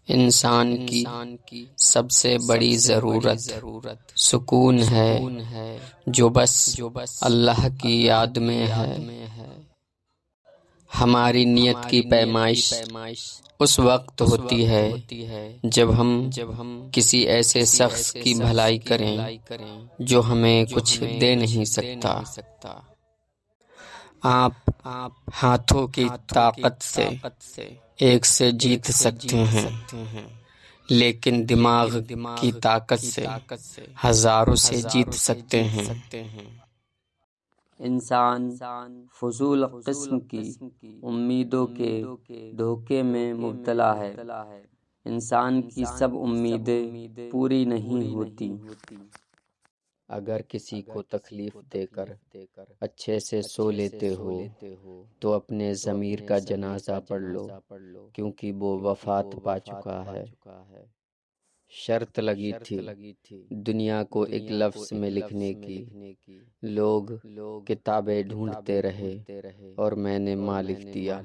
انسان کی سب سے بڑی ضرورت سکون ہے، جو بس اللہ کی یاد میں ہے۔ ہماری نیت کی پیمائش اس وقت ہوتی ہے جب ہم کسی ایسے شخص کی بھلائی کریں جو ہمیں کچھ دے نہیں سکتا۔ آپ ہاتھوں کی طاقت سے ایک سے جیت سکتے ہیں، لیکن دماغ کی طاقت سے ہزاروں سے جیت سکتے ہیں۔ انسان فضول قسم کی امیدوں کے دھوکے میں مبتلا ہے۔ انسان کی سب امیدیں پوری نہیں ہوتی۔ اگر کسی کو تکلیف دے کر اچھے سے سو لیتے ہو تو اپنے ضمیر کا جنازہ پڑھ لو، کیونکہ وہ وفات پا چکا ہے۔ شرط لگی تھی دنیا کو ایک لفظ میں لکھنے کی، لوگ کتابیں ڈھونڈتے رہے اور میں نے ماں لکھ دیا۔